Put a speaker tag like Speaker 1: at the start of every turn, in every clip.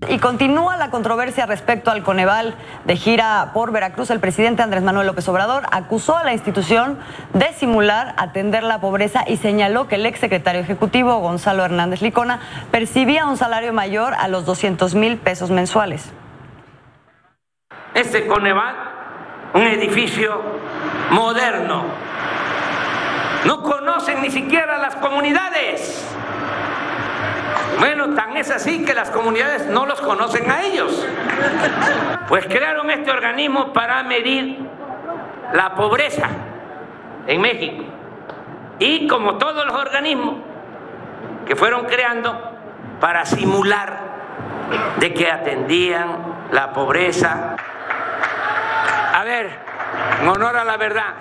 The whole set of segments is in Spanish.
Speaker 1: Y continúa la controversia respecto al Coneval. De gira por Veracruz, el presidente Andrés Manuel López Obrador acusó a la institución de simular atender la pobreza y señaló que el exsecretario ejecutivo Gonzalo Hernández Licona percibía un salario mayor a los 200,000 pesos mensuales.
Speaker 2: Este Coneval, un edificio moderno, no conocen ni siquiera las comunidades. Bueno, tan es así que las comunidades no los conocen a ellos. Pues crearon este organismo para medir la pobreza en México. Y como todos los organismos que fueron creando para simular de que atendían la pobreza. A ver, en honor a la verdad,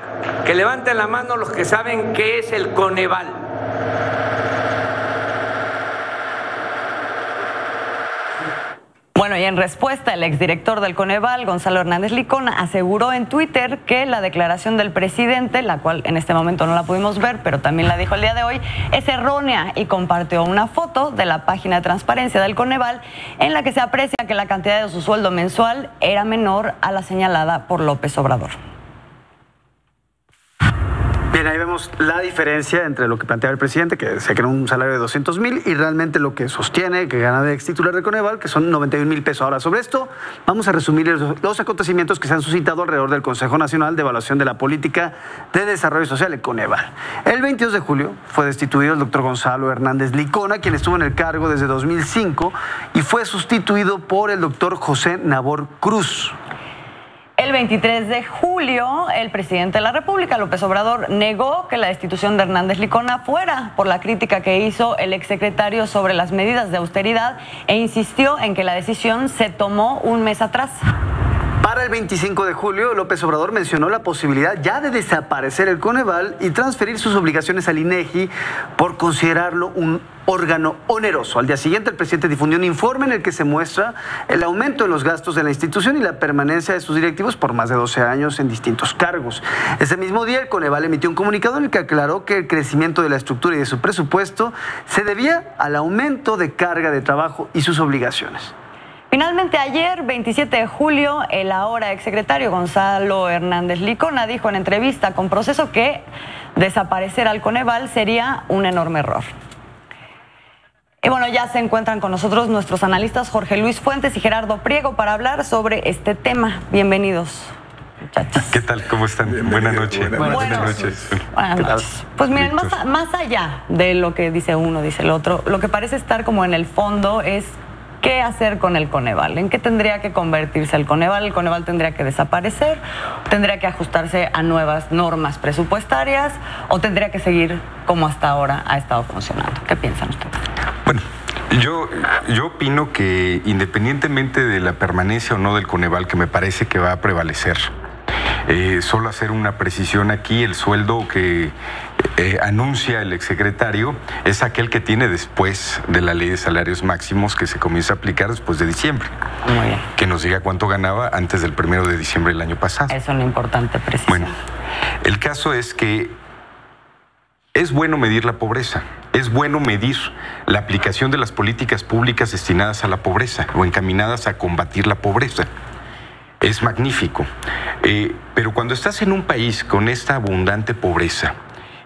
Speaker 2: que levanten la mano los que saben qué es el Coneval.
Speaker 1: Bueno, y en respuesta, el exdirector del Coneval, Gonzalo Hernández Licona, aseguró en Twitter que la declaración del presidente, la cual en este momento no la pudimos ver, pero también la dijo el día de hoy, es errónea, y compartió una foto de la página de transparencia del Coneval en la que se aprecia que la cantidad de su sueldo mensual era menor a la señalada por López Obrador.
Speaker 3: Bien, ahí vemos la diferencia entre lo que planteaba el presidente, que se creó un salario de 200,000, y realmente lo que sostiene que gana de ex titular de Coneval, que son 91,000 pesos. Ahora, sobre esto, vamos a resumir los acontecimientos que se han suscitado alrededor del Consejo Nacional de Evaluación de la Política de Desarrollo Social, el Coneval. El 22 de julio fue destituido el doctor Gonzalo Hernández Licona, quien estuvo en el cargo desde 2005, y fue sustituido por el doctor José Nabor Cruz.
Speaker 1: El 23 de julio, el presidente de la República, López Obrador, negó que la destitución de Hernández Licona fuera por la crítica que hizo el exsecretario sobre las medidas de austeridad e insistió en que la decisión se tomó un mes atrás.
Speaker 3: Para el 25 de julio, López Obrador mencionó la posibilidad ya de desaparecer el Coneval y transferir sus obligaciones al INEGI por considerarlo un órgano oneroso. Al día siguiente, el presidente difundió un informe en el que se muestra el aumento en los gastos de la institución y la permanencia de sus directivos por más de 12 años en distintos cargos. Ese mismo día, el Coneval emitió un comunicado en el que aclaró que el crecimiento de la estructura y de su presupuesto se debía al aumento de carga de trabajo y sus obligaciones.
Speaker 1: Finalmente, ayer, 27 de julio, el ahora exsecretario Gonzalo Hernández Licona dijo en entrevista con Proceso que desaparecer al Coneval sería un enorme error. Y bueno, ya se encuentran con nosotros nuestros analistas Jorge Luis Fuentes y Gerardo Priego para hablar sobre este tema. Bienvenidos, muchachos.
Speaker 4: ¿Qué tal? ¿Cómo están? Buenas noches.
Speaker 1: Buenas noches. Buenas noches. Pues miren, más allá de lo que dice uno, dice el otro, lo que parece estar como en el fondo es ¿qué hacer con el Coneval? ¿En qué tendría que convertirse el Coneval? ¿El Coneval tendría que desaparecer? ¿Tendría que ajustarse a nuevas normas presupuestarias? ¿O tendría que seguir como hasta ahora ha estado funcionando? ¿Qué piensan ustedes?
Speaker 4: Bueno, yo opino que independientemente de la permanencia o no del Coneval, que me parece que va a prevalecer, solo hacer una precisión aquí, el sueldo que anuncia el exsecretario es aquel que tiene después de la ley de salarios máximos que se comienza a aplicar después de diciembre.
Speaker 1: Muy bien.
Speaker 4: Que nos diga cuánto ganaba antes del 1 de diciembre del año pasado.
Speaker 1: Es una importante precisión.
Speaker 4: Bueno, el caso es que es bueno medir la pobreza, es bueno medir la aplicación de las políticas públicas destinadas a la pobreza o encaminadas a combatir la pobreza. Es magnífico. Pero cuando estás en un país con esta abundante pobreza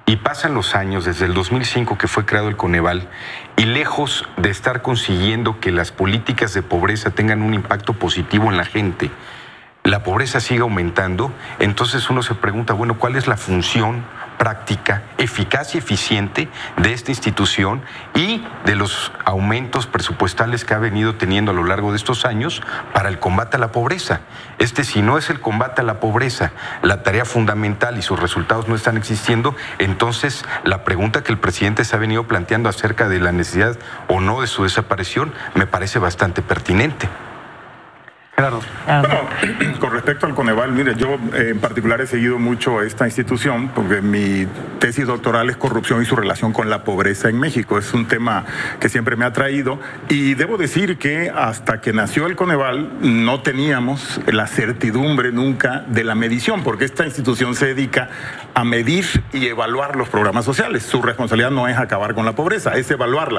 Speaker 4: y pasan los años desde el 2005 que fue creado el Coneval y lejos de estar consiguiendo que las políticas de pobreza tengan un impacto positivo en la gente, la pobreza sigue aumentando, entonces uno se pregunta, bueno, ¿cuál es la función práctica, eficaz y eficiente de esta institución y de los aumentos presupuestales que ha venido teniendo a lo largo de estos años para el combate a la pobreza? Si no es el combate a la pobreza la tarea fundamental y sus resultados no están existiendo, entonces la pregunta que el presidente se ha venido planteando acerca de la necesidad o no de su desaparición me parece bastante pertinente.
Speaker 3: Claro.
Speaker 5: Bueno, con respecto al Coneval, mire, yo en particular he seguido mucho esta institución porque mi tesis doctoral es corrupción y su relación con la pobreza en México. Es un tema que siempre me ha atraído y debo decir que hasta que nació el Coneval no teníamos la certidumbre nunca de la medición, porque esta institución se dedica a medir y evaluar los programas sociales. Su responsabilidad no es acabar con la pobreza, es evaluar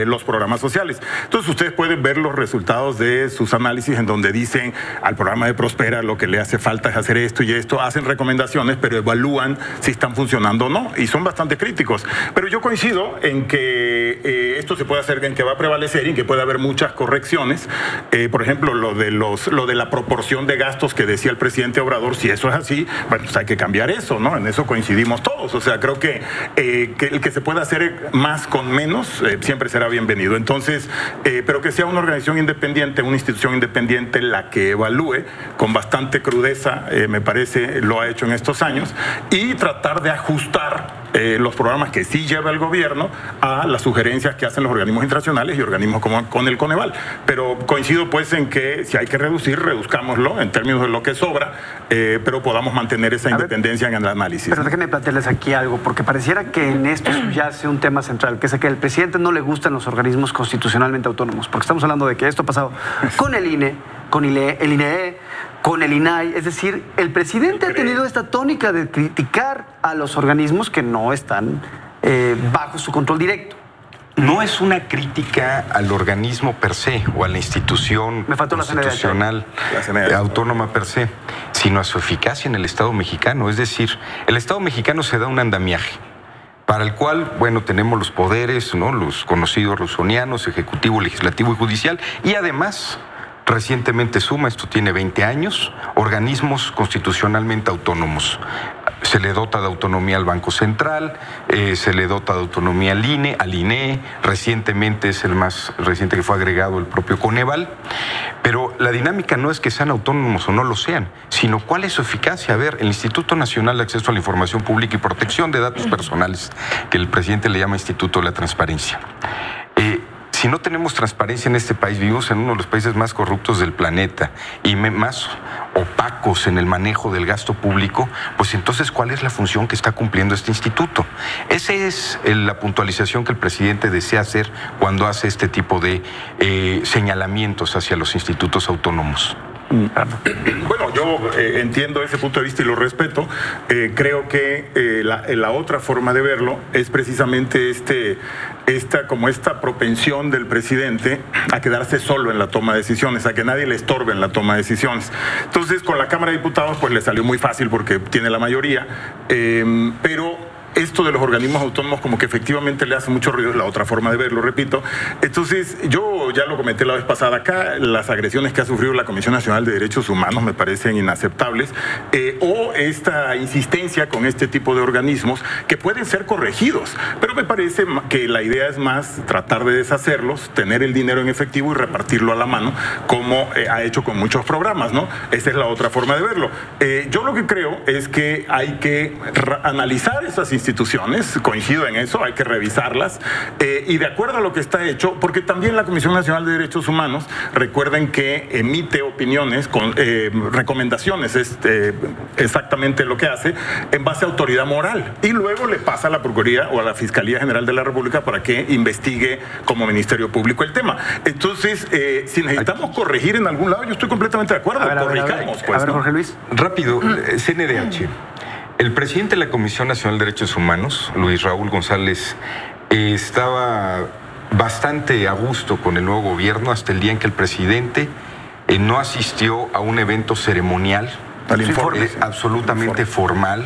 Speaker 5: los programas sociales. Entonces ustedes pueden ver los resultados de sus análisis en donde dicen al programa de Prospera lo que le hace falta es hacer esto y esto, hacen recomendaciones, pero evalúan si están funcionando o no, y son bastante críticos. Pero yo coincido en que esto se puede hacer, en que va a prevalecer y en que puede haber muchas correcciones. Por ejemplo, lo de la proporción de gastos que decía el presidente Obrador, si eso es así, bueno, pues hay que cambiar eso, ¿no? En eso coincidimos todos. O sea, creo que el que se pueda hacer más con menos siempre será bienvenido. Entonces, pero que sea una organización independiente, una institución independiente la que evalúe con bastante crudeza, me parece, lo ha hecho en estos años, y tratar de ajustar los programas que sí lleva el gobierno a las sugerencias que hacen los organismos internacionales y organismos como con el Coneval. Pero coincido pues en que si hay que reducir, reduzcámoslo en términos de lo que sobra, pero podamos mantener esa independencia en el análisis.
Speaker 3: Pero déjenme plantearles aquí algo, porque pareciera que en esto subyace un tema central, que es que al presidente no le gustan los organismos constitucionalmente autónomos, porque estamos hablando de que esto ha pasado con el INE, con el INEE, con el INAI. Es decir, el presidente ha tenido esta tónica de criticar a los organismos que no están bajo su control directo.
Speaker 4: No es una crítica al organismo per se o a la institución constitucional autónoma per se, sino a su eficacia en el Estado mexicano. Es decir, el Estado mexicano se da un andamiaje para el cual, bueno, tenemos los poderes, ¿no?, los conocidos rusonianos, ejecutivo, legislativo y judicial, y además recientemente suma, esto tiene 20 años, organismos constitucionalmente autónomos. Se le dota de autonomía al Banco Central, se le dota de autonomía al INE, al INEE, recientemente es el más reciente que fue agregado el propio Coneval, pero la dinámica no es que sean autónomos o no lo sean, sino cuál es su eficacia. A ver, el Instituto Nacional de Acceso a la Información Pública y Protección de Datos Personales, que el presidente le llama Instituto de la Transparencia. Si no tenemos transparencia en este país, vivimos en uno de los países más corruptos del planeta y más opacos en el manejo del gasto público, pues entonces, ¿cuál es la función que está cumpliendo este instituto? Esa es la puntualización que el presidente desea hacer cuando hace este tipo de señalamientos hacia los institutos autónomos.
Speaker 5: Bueno, yo entiendo ese punto de vista y lo respeto. Creo que la otra forma de verlo es precisamente esta propensión del presidente a quedarse solo en la toma de decisiones, a que nadie le estorbe en la toma de decisiones. Entonces, con la Cámara de Diputados, pues le salió muy fácil porque tiene la mayoría, pero esto de los organismos autónomos como que efectivamente le hace mucho ruido, es la otra forma de verlo, repito. Entonces, yo ya lo comenté la vez pasada acá, las agresiones que ha sufrido la Comisión Nacional de Derechos Humanos me parecen inaceptables, o esta insistencia con este tipo de organismos que pueden ser corregidos, pero me parece que la idea es más tratar de deshacerlos, tener el dinero en efectivo y repartirlo a la mano, como ha hecho con muchos programas, ¿no? Esa es la otra forma de verlo. Yo lo que creo es que hay que analizar esas instituciones, coincido en eso, hay que revisarlas, y de acuerdo a lo que está hecho, porque también la Comisión Nacional de Derechos Humanos, recuerden que emite opiniones, con recomendaciones, exactamente lo que hace, en base a autoridad moral, y luego le pasa a la Procuraduría o a la Fiscalía General de la República para que investigue como Ministerio Público el tema. Entonces, si necesitamos corregir en algún lado, yo estoy completamente de acuerdo, corrijamos.
Speaker 3: A ver, Jorge Luis.
Speaker 4: Rápido, CNDH. El presidente de la Comisión Nacional de Derechos Humanos, Luis Raúl González, estaba bastante a gusto con el nuevo gobierno hasta el día en que el presidente no asistió a un evento ceremonial absolutamente formal,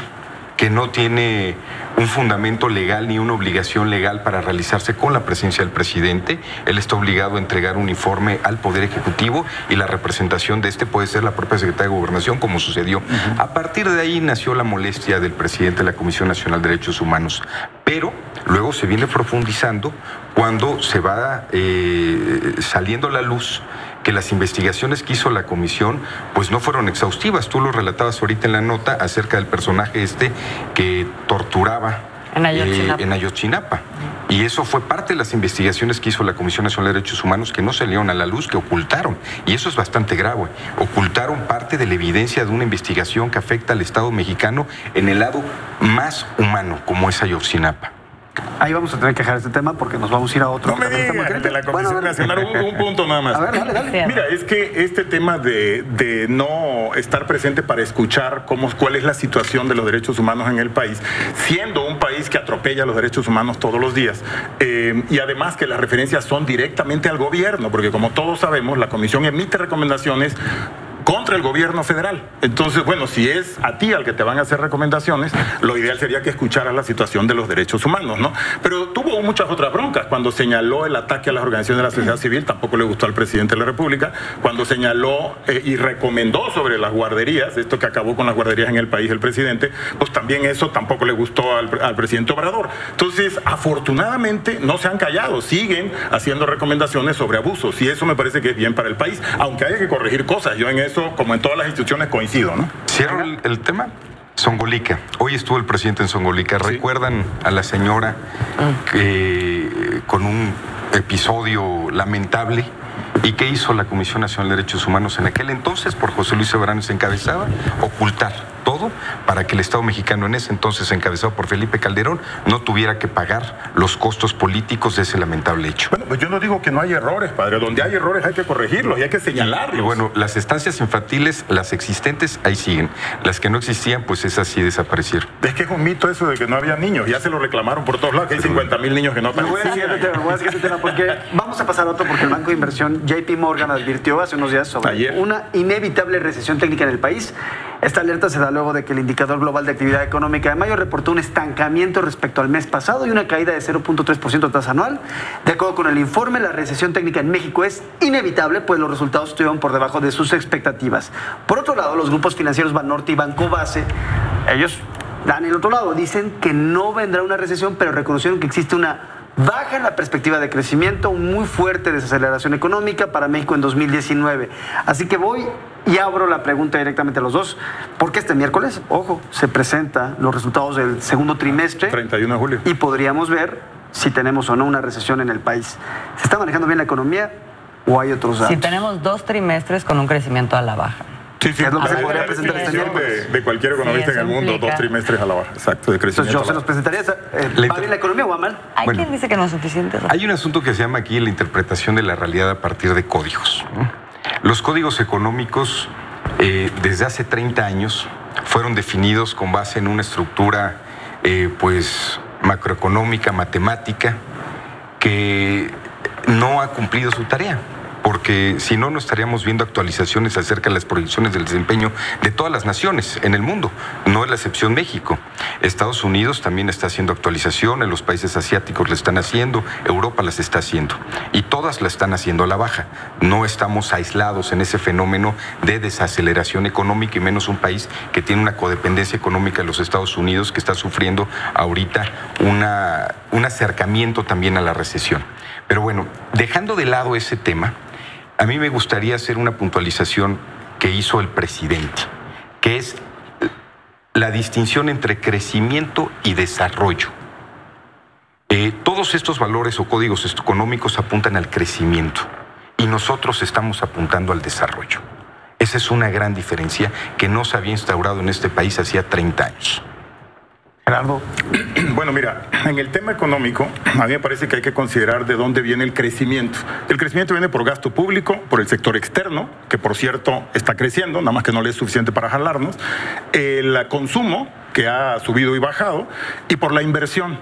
Speaker 4: que no tiene un fundamento legal ni una obligación legal para realizarse con la presencia del presidente. Él está obligado a entregar un informe al Poder Ejecutivo y la representación de este puede ser la propia Secretaría de Gobernación, como sucedió. A partir de ahí nació la molestia del presidente de la Comisión Nacional de Derechos Humanos, pero luego se viene profundizando cuando se va saliendo a la luz que las investigaciones que hizo la comisión pues no fueron exhaustivas. Tú lo relatabas ahorita en la nota acerca del personaje que torturaba en Ayotzinapa. Y eso fue parte de las investigaciones que hizo la Comisión Nacional de Derechos Humanos que no salieron a la luz, que ocultaron. Y eso es bastante grave. Ocultaron parte de la evidencia de una investigación que afecta al Estado mexicano en el lado más humano, como es Ayotzinapa.
Speaker 3: Ahí vamos a tener que dejar este tema porque nos vamos a ir a otro.
Speaker 5: No me digas, de la Comisión Nacional, un punto nada más.
Speaker 3: A ver, dale.
Speaker 5: Mira, es que este tema de no estar presente para escuchar cuál es la situación de los derechos humanos en el país, siendo un país que atropella los derechos humanos todos los días, y además que las referencias son directamente al gobierno, porque como todos sabemos, la Comisión emite recomendaciones contra el gobierno federal. Entonces, bueno, si es a ti al que te van a hacer recomendaciones, lo ideal sería que escucharas la situación de los derechos humanos, ¿no? Pero tuvo muchas otras broncas. Cuando señaló el ataque a las organizaciones de la sociedad civil, tampoco le gustó al presidente de la República. Cuando señaló y recomendó sobre las guarderías, esto que acabó con las guarderías en el país el presidente, pues también eso tampoco le gustó al presidente Obrador. Entonces, afortunadamente, no se han callado, siguen haciendo recomendaciones sobre abusos, y eso me parece que es bien para el país, aunque haya que corregir cosas. Yo en eso, como en todas las instituciones, coincido, ¿no?
Speaker 4: Cierro el tema. Zongolica. Hoy estuvo el presidente en Zongolica. Sí. ¿Recuerdan a la señora que con un episodio lamentable? ¿Y qué hizo la Comisión Nacional de Derechos Humanos en aquel entonces? Por José Luis Severano se encabezaba, ocultar todo para que el Estado mexicano, en ese entonces encabezado por Felipe Calderón, no tuviera que pagar los costos políticos de ese lamentable hecho.
Speaker 5: Bueno, pues yo no digo que no hay errores, padre. Donde hay errores hay que corregirlos y hay que señalarlos.
Speaker 4: Y bueno, las estancias infantiles, las existentes, ahí siguen. Las que no existían, pues esas sí desaparecieron.
Speaker 5: Es que es un mito eso de que no había niños. Ya se lo reclamaron por todos lados, que hay 50,000 niños que no aparecían.
Speaker 3: Voy a decir este tema porque vamos a pasar a otro, porque el Banco de Inversión JP Morgan advirtió hace unos días sobre una inevitable recesión técnica en el país. Esta alerta se da luego de que el indicador global de actividad económica de mayo reportó un estancamiento respecto al mes pasado y una caída de 0.3% tasa anual. De acuerdo con el informe, la recesión técnica en México es inevitable, pues los resultados estuvieron por debajo de sus expectativas. Por otro lado, los grupos financieros Banorte y Banco Base, ellos dan el otro lado, dicen que no vendrá una recesión, pero reconocieron que existe una baja en la perspectiva de crecimiento, muy fuerte desaceleración económica para México en 2019. Así que voy y abro la pregunta directamente a los dos, porque este miércoles, ojo, se presentan los resultados del segundo trimestre.
Speaker 5: 31 de julio.
Speaker 3: Y podríamos ver si tenemos o no una recesión en el país. ¿Se está manejando bien la economía o hay otros datos?
Speaker 1: Si tenemos 2 trimestres con un crecimiento a la baja.
Speaker 5: Sí, sí,
Speaker 3: es lo que se podría presentar este miércoles.
Speaker 5: De cualquier economista en el mundo, 2 trimestres a la baja. Exacto, de crecimiento.
Speaker 3: Entonces yo se los presentaría. ¿Va bien la economía o va mal?
Speaker 1: Hay quien dice que no es suficiente.
Speaker 4: Hay un asunto que se llama aquí la interpretación de la realidad a partir de códigos. Los códigos económicos desde hace 30 años fueron definidos con base en una estructura pues macroeconómica, matemática, que no ha cumplido su tarea. Porque si no, no estaríamos viendo actualizaciones acerca de las proyecciones del desempeño de todas las naciones en el mundo. No es la excepción México. Estados Unidos también está haciendo actualizaciones, los países asiáticos la están haciendo, Europa las está haciendo. Y todas la están haciendo a la baja. No estamos aislados en ese fenómeno de desaceleración económica, y menos un país que tiene una codependencia económica de los Estados Unidos, que está sufriendo ahorita un acercamiento también a la recesión. Pero bueno, dejando de lado ese tema, a mí me gustaría hacer una puntualización que hizo el presidente, que es la distinción entre crecimiento y desarrollo. Todos estos valores o códigos económicos apuntan al crecimiento y nosotros estamos apuntando al desarrollo. Esa es una gran diferencia que no se había instaurado en este país hacía 30 años.
Speaker 3: Gerardo.
Speaker 5: Bueno, mira, en el tema económico, a mí me parece que hay que considerar de dónde viene el crecimiento. El crecimiento viene por gasto público, por el sector externo, que por cierto está creciendo, nada más que no le es suficiente para jalarnos, el consumo, que ha subido y bajado, y por la inversión.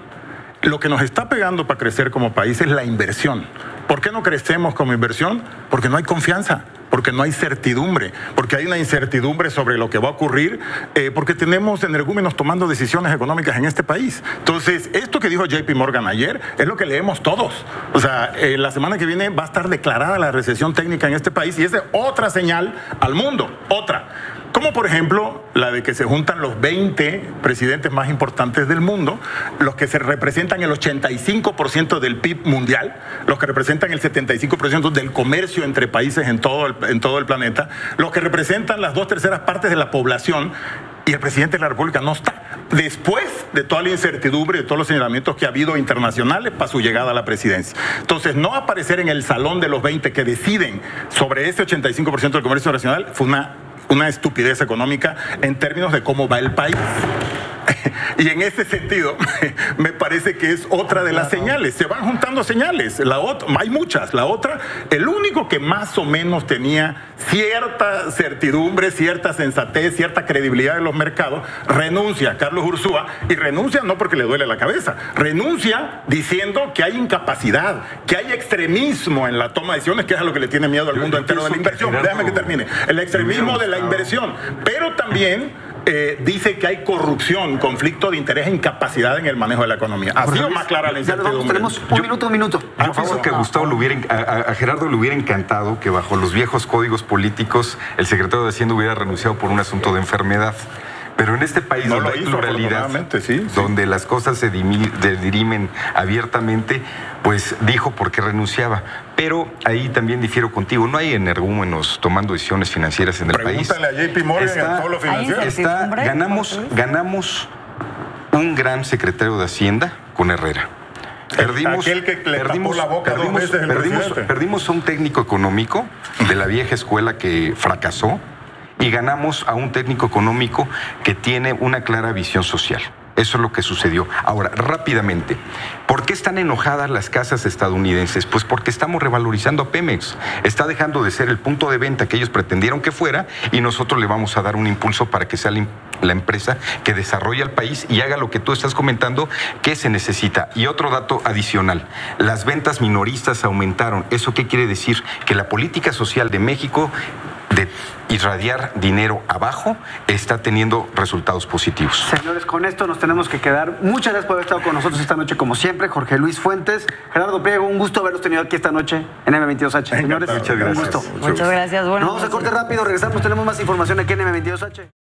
Speaker 5: Lo que nos está pegando para crecer como país es la inversión. ¿Por qué no crecemos como inversión? Porque no hay confianza, porque no hay certidumbre, porque hay una incertidumbre sobre lo que va a ocurrir, porque tenemos energúmenos tomando decisiones económicas en este país. Entonces, esto que dijo JP Morgan ayer es lo que leemos todos. O sea, la semana que viene va a estar declarada la recesión técnica en este país y es de otra señal al mundo, otra. Como por ejemplo la de que se juntan los 20 presidentes más importantes del mundo, los que se representan el 85% del PIB mundial, los que representan el 75% del comercio entre países en todo el planeta, los que representan las 2/3 partes de la población, y el presidente de la República no está. Después de toda la incertidumbre, de todos los señalamientos que ha habido internacionales para su llegada a la presidencia. Entonces, no aparecer en el salón de los 20 que deciden sobre ese 85% del comercio nacional fue una estupidez económica en términos de cómo va el país. Y en ese sentido, me parece que es otra de las señales. Se van juntando señales. Hay muchas. La otra, el único que más o menos tenía cierta certidumbre, cierta sensatez, cierta credibilidad en los mercados, renuncia, Carlos Ursúa, y renuncia no porque le duele la cabeza, renuncia diciendo que hay incapacidad, que hay extremismo en la toma de decisiones, que es a lo que le tiene miedo al mundo entero de la inversión. Déjame que termine. El extremismo de la inversión, pero también dice que hay corrupción, conflicto de interés e incapacidad en el manejo de la economía. Ha sido más clara la incertidumbre.
Speaker 3: Tenemos un minuto.
Speaker 4: Yo pienso que a Gerardo le hubiera encantado que bajo los viejos códigos políticos el secretario de Hacienda hubiera renunciado por un asunto de enfermedad. Pero en este país donde hay pluralidad, donde las cosas se dirimen abiertamente, pues dijo por qué renunciaba. Pero ahí también difiero contigo, no hay energúmenos tomando decisiones financieras en el país.
Speaker 5: Pregúntale a JP Morgan y a todos los financieros.
Speaker 4: Ganamos un gran secretario de Hacienda con Herrera.
Speaker 5: Aquel que le tapó la boca dos veces el presidente.
Speaker 4: Perdimos a un técnico económico de la vieja escuela que fracasó, y ganamos a un técnico económico que tiene una clara visión social. Eso es lo que sucedió. Ahora, rápidamente, ¿por qué están enojadas las casas estadounidenses? Pues porque estamos revalorizando a Pemex. Está dejando de ser el punto de venta que ellos pretendieron que fuera, y nosotros le vamos a dar un impulso para que sea la empresa que desarrolle el país y haga lo que tú estás comentando que se necesita. Y otro dato adicional, las ventas minoristas aumentaron. ¿Eso qué quiere decir? Que la política social de México de irradiar dinero abajo está teniendo resultados positivos.
Speaker 3: Señores, con esto nos tenemos que quedar. Muchas gracias por haber estado con nosotros esta noche, como siempre. Jorge Luis Fuentes, Gerardo Priego, un gusto haberlos tenido aquí esta noche en M22H. Señores,
Speaker 4: muchas gracias.
Speaker 3: Un gusto.
Speaker 1: Muchas gracias. Bueno,
Speaker 3: Nos vamos a corte rápido, regresamos, tenemos más información aquí en M22H.